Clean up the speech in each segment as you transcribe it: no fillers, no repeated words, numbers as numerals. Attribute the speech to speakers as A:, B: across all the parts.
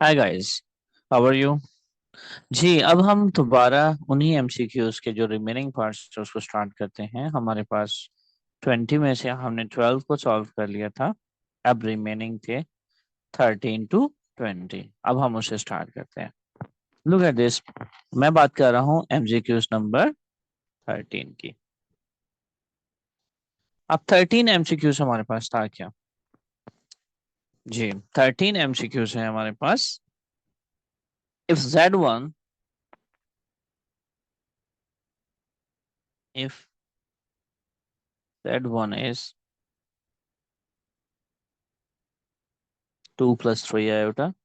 A: Hi guys, how are you. जी, अब हम दोबारा उन्हीं एमसीक्यूज के जो रिमेनिंग पार्ट्स थे उसको स्टार्ट करते हैं। हमारे पास 20 में से हमने 12 को सॉल्व कर लिया था। अब रिमेनिंग थे 13 to 20। अब हम उसे स्टार्ट करते हैं। Look at this. मैं बात कर रहा हूँ एमसीक्यूज नंबर 13 की। अब 13 एमसीक्यूज हमारे पास था क्या? जी, 13 एमसीक्यूज है हमारे पास। If Z1, if Z1 is 2 plus 3 iota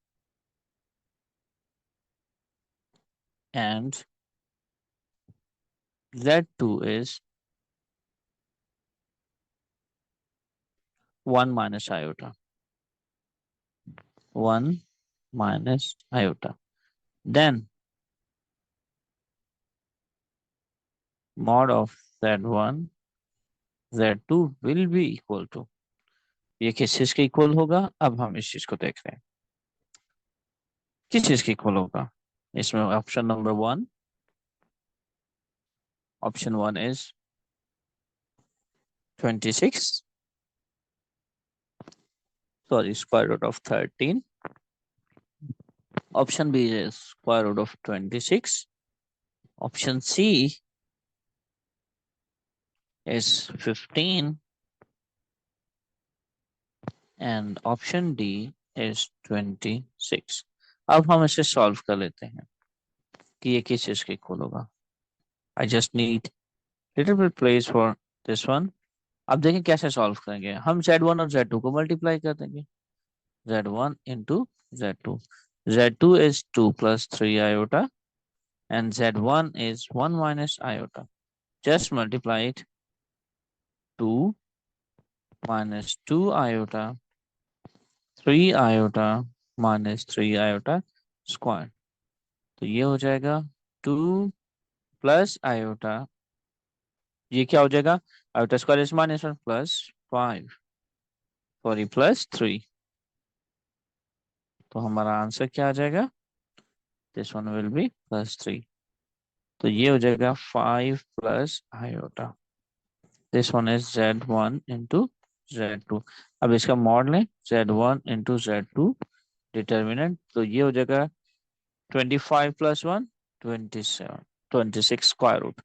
A: and Z2 is 1 minus iota. 1 minus iota. Then mod of Z1, Z2 will be equal to, ये किस चीज के इक्वल होगा? अब हम इस चीज को देख रहे हैं किस चीज के इक्वल होगा। इसमें option number one, option one is 26, sorry square root of 13। Option B is square root of 26। Option C is 15 and option D is 26। अब हम इसे सॉल्व कर लेते हैं कि ये किस चीज के इक्वल होगा। I just need little bit place for this one. अब देखें कैसे सॉल्व करेंगे। हम Z1 और Z2 को मल्टीप्लाई कर देंगे। Z1 into Z2। Z2 is 2 plus 3 iota and Z1 is 1 minus iota. Just multiply it। 2 minus 2 iota, 3 iota minus 3 iota square। तो ये हो जाएगा 2 प्लस आयोटा, ये क्या हो जाएगा? Iota square is minus 1 plus 5, sorry plus 3। तो हमारा आंसर क्या आ जाएगा? This one will B plus 3। तो ये हो जाएगा 5 plus iota. This one is Z1 into Z2। अब इसका मॉड लें, Z1 इंटू Z2 डिटर्मिनेंट। तो ये हो जाएगा 25 प्लस 1 27, 26 स्क्वायर रूट।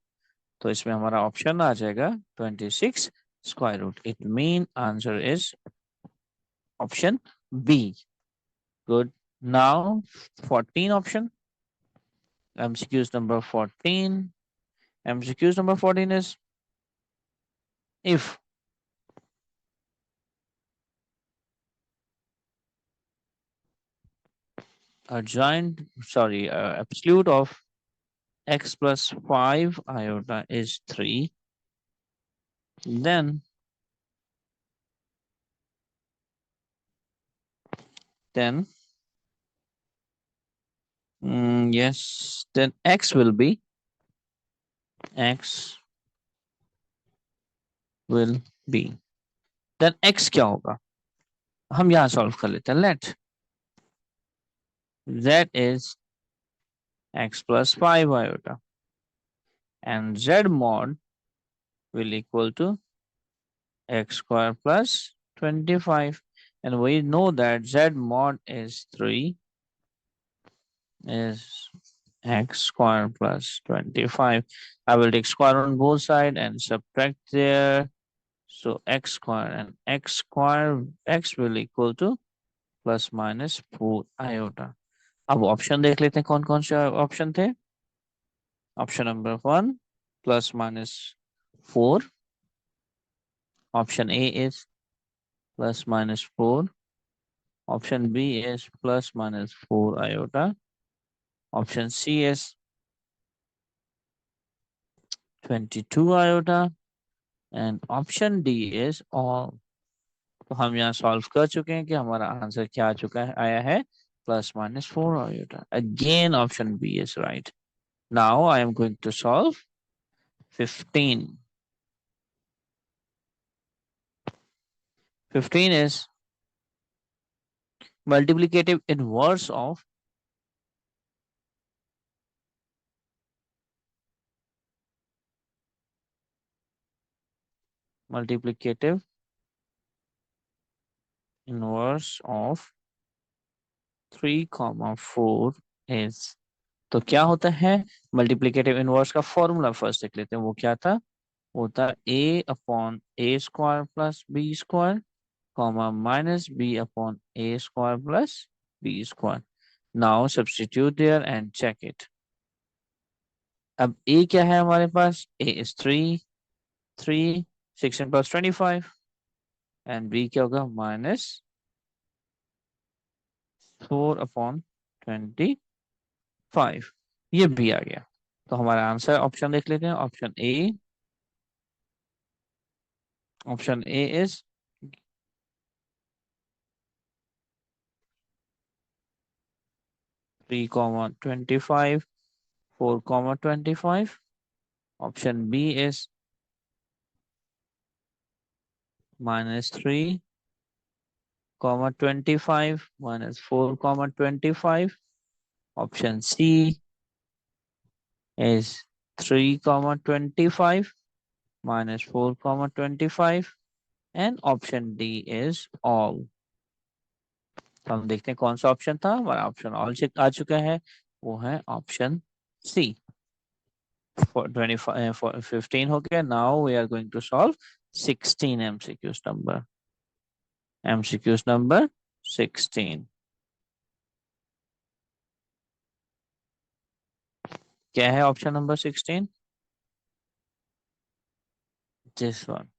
A: तो इसमें हमारा ऑप्शन आ जाएगा 26 square root. It mean answer is option B. Good. Now 14 option, MCQs number 14। MCQs number 14 is if absolute of x plus 5 iota is 3, then then yes, then x will be x will be then x क्या होगा? हम यहां solve कर लेते हैं। Let z is x plus 5 iota and z mod will equal to x square plus 25, and we know that z mod is 3 is x square plus 25. I will take square on both sides and subtract there. So x square and x square, x will equal to plus minus 4 iota. अब option देख लेते हैं कौन कौन से option थे। Option number one plus minus 4। Option A is plus minus 4। Option B is plus minus 4 iota। Option C is 22 iota and option D is all. तो हम यहाँ सॉल्व कर चुके हैं कि हमारा आंसर क्या आ चुका है, आया है plus minus 4 iota। Again option B is right. Now I am going to solve 15। 15 is multiplicative inverse of multiplicative inverse of 3, 4 is, तो क्या होता है मल्टीप्लिकेटिव इनवर्स का फॉर्मूला फर्स्ट देख लेते हैं। वो क्या था, वो था a upon A square plus B square comma minus B upon A square plus B square. Now substitute there and check it. अब a क्या है हमारे पास, a is 3 16 plus 25 and b क्या होगा -4 अपॉन 25। ये b आ गया। तो हमारा आंसर ऑप्शन देख लेते हैं। Option A is 3, 25, 4, 25। Option B is -3, 25 -4, 25। Option C is 3, 25 -4, 25 and option D is all। तो हम देखते हैं कौन सा ऑप्शन था। हमारा ऑप्शन ऑल आ चुका है, वो है ऑप्शन सी। 15 हो गया। Now we are going to solve 16 MCQs number 16। क्या है option number 16? This one.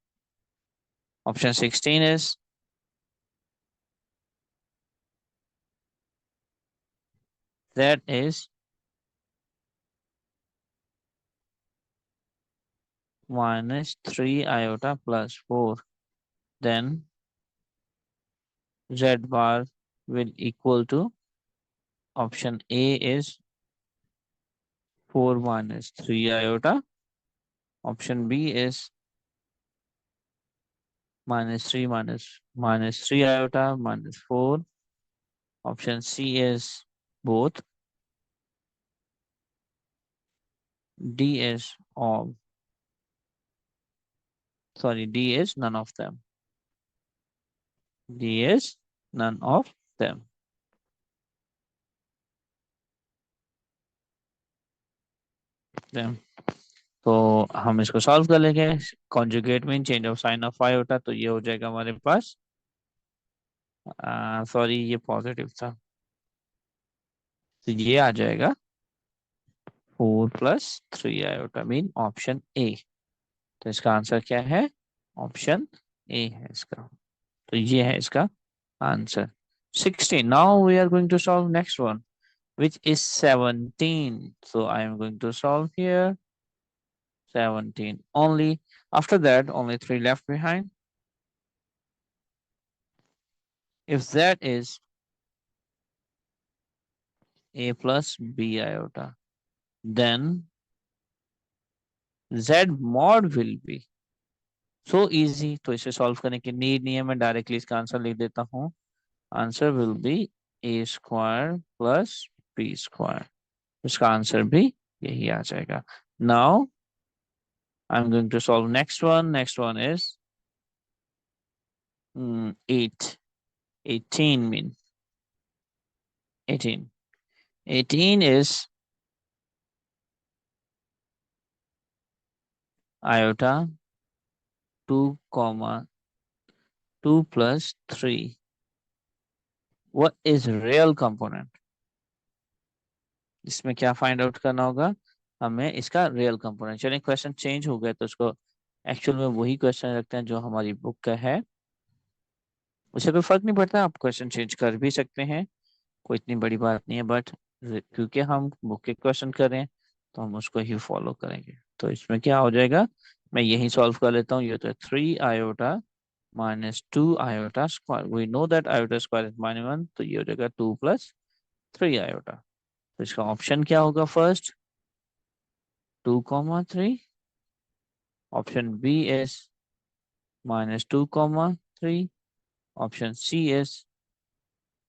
A: Option 16 is that is -3 iota plus 4. Then z bar will equal to, option A is 4 minus 3 iota. Option B is -3 iota minus 4. Option C is both. D is all. Sorry, D is none of them. D is none of them. Them. तो हम इसको solve कर लेंगे। Conjugate mean change of sine of iota, तो ये हो जाएगा हमारे पास, सॉरी ये पॉजिटिव था, तो ये आ जाएगा 4 + 3 आयोटा मीन ऑप्शन ए। तो इसका आंसर क्या है, ऑप्शन ए है इसका। तो ये है इसका answer 16। Now we are going to solve next one which is 17। So I am going to solve here 17 only. After that only 3 left behind. If that is a plus b iota, then z mod will be so easy। तो इसे solve करने की need नहीं है, मैं directly इसका answer लिख देता हूँ। Answer will be a square plus b square. इसका आंसर भी यही आ जाएगा। Now I am going to solve next one. Next one is 8 18 mean 18 18 is iota 2 comma 2 plus 3। what is real component? इसमें क्या फाइंड आउट करना होगा हमें, इसका रियल कंपोनेंट। चलिए क्वेश्चन चेंज हो गया तो उसको एक्चुअल में वही क्वेश्चन रखते हैं जो हमारी बुक का है। उसे कोई फर्क नहीं पड़ता, आप क्वेश्चन चेंज कर भी सकते हैं, कोई इतनी बड़ी बात नहीं है। बट क्योंकि हम बुक के क्वेश्चन कर रहे हैं तो हम उसको ही फॉलो करेंगे। तो इसमें क्या हो जाएगा, मैं यही सॉल्व कर लेता हूँ। ये तो 3 iota -2 iota square. We know that iota square is -1, तो ये हो जाएगा 2 + 3 आयोटा। तो इसका ऑप्शन क्या होगा, first 2, 3। Option B is -2, 3। Option C is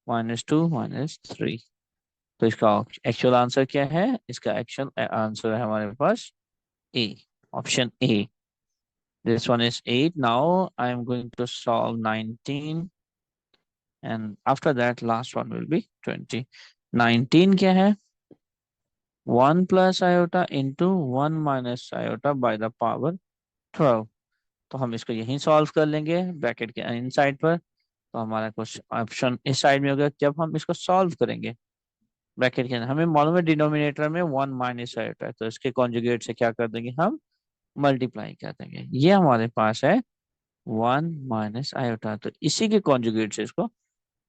A: -2 -3। तो इसका एक्चुअल आंसर क्या है? इसका एक्चुअल आंसर है हमारे पास A, option A. This one is 8। Now I am going to solve 19 and after that last one will be 20। 19 क्या है? 1 plus iota into 1 minus iota by the power 12। तो हम इसको यहीं सॉल्व कर लेंगे ब्रैकेट के इन साइड पर। तो हमारा कुछ ऑप्शन इस साइड में होगा जब हम इसको सॉल्व करेंगे ब्रैकेट के अंदर। हमें मालूम है डिनोमिनेटर में 1 माइनस आयोटा है, तो इसके कॉन्जुगेट से क्या कर देंगे हम? मल्टीप्लाई कर देंगे। ये हमारे पास है 1 माइनस आयोटा, तो इसी के कॉन्जुगेट से इसको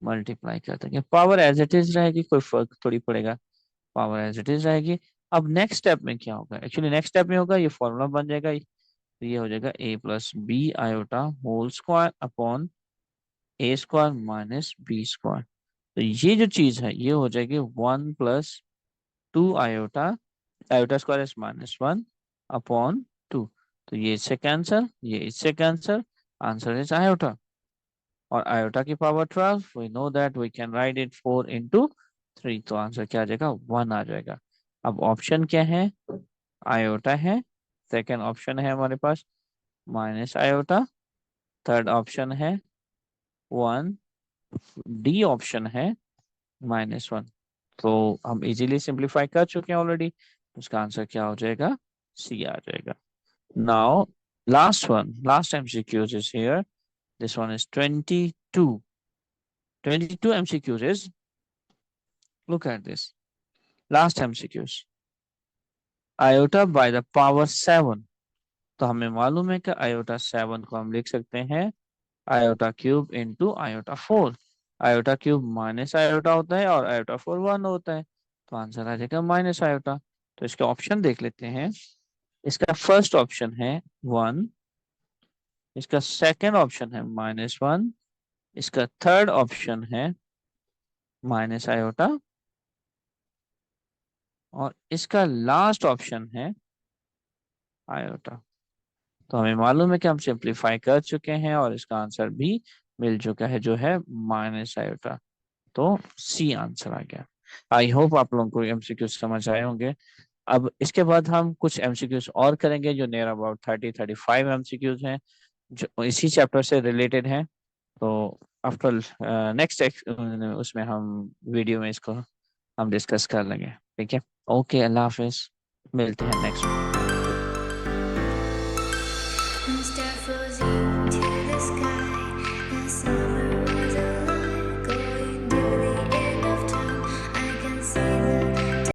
A: मल्टीप्लाई कर देंगे। पावर एज इट इज रहेगी, कोई फर्क थोड़ी पड़ेगा, पावर एज इट इज रहेगी। अब नेक्स्ट स्टेप में क्या होगा? एक्चुअली नेक्स्ट स्टेप में होगा ये फॉर्मूला बन जाएगा, तो ये हो जाएगा a plus B iota whole square upon A square minus B square. तो ये जो चीज है ये हो जाएगी 1 plus 2 iota, iota square is -1 upon 2। तो ये इससे कैंसर, ये इससे कैंसर, आंसर इज आयोटा। और आयोटा की power 12, we know that we can write it 4 into 3। तो आंसर क्या आ जाएगा? 1 आ जाएगा। अब ऑप्शन क्या है? आयोटा है। सेकेंड ऑप्शन है हमारे पास माइनस आयोटा। थर्ड ऑप्शन है 1। डी ऑप्शन है -1। तो हम इजीली सिंप्लीफाई कर चुके हैं ऑलरेडी। उसका आंसर क्या हो जाएगा? सी आ जाएगा। Now last one, last MCQs is here. This one is 22. 22 MCQs is, look at this. Last MCQs. Iota by the power 7. तो हमें मालूम है कि आयोटा 7 को हम लिख सकते हैं iota cube into iota 4। Iota cube minus iota होता है और आयोटा 4 1 होता है, तो आंसर आ जाएगा माइनस आयोटा। तो इसके ऑप्शन देख लेते हैं। इसका फर्स्ट ऑप्शन है 1, इसका सेकंड ऑप्शन है -1, इसका थर्ड ऑप्शन है माइनस आयोटा, और इसका लास्ट ऑप्शन है आयोटा। तो हमें मालूम है कि हम सिंप्लीफाई कर चुके हैं और इसका आंसर भी मिल चुका है जो है माइनस आयोटा। तो सी आंसर आ गया। आई होप आप लोगों को एमसीक्यू समझ आए होंगे। अब इसके बाद हम कुछ एमसीक्यूज और करेंगे जो नियर अबाउट 30-35 एमसीक्यूज हैं जो इसी चैप्टर से रिलेटेड हैं। तो आफ्टर नेक्स्ट उसमें हम वीडियो में इसको हम डिस्कस कर लेंगे। ठीक है, ओके, अल्लाह हाफिज, मिलते हैं नेक्स्ट।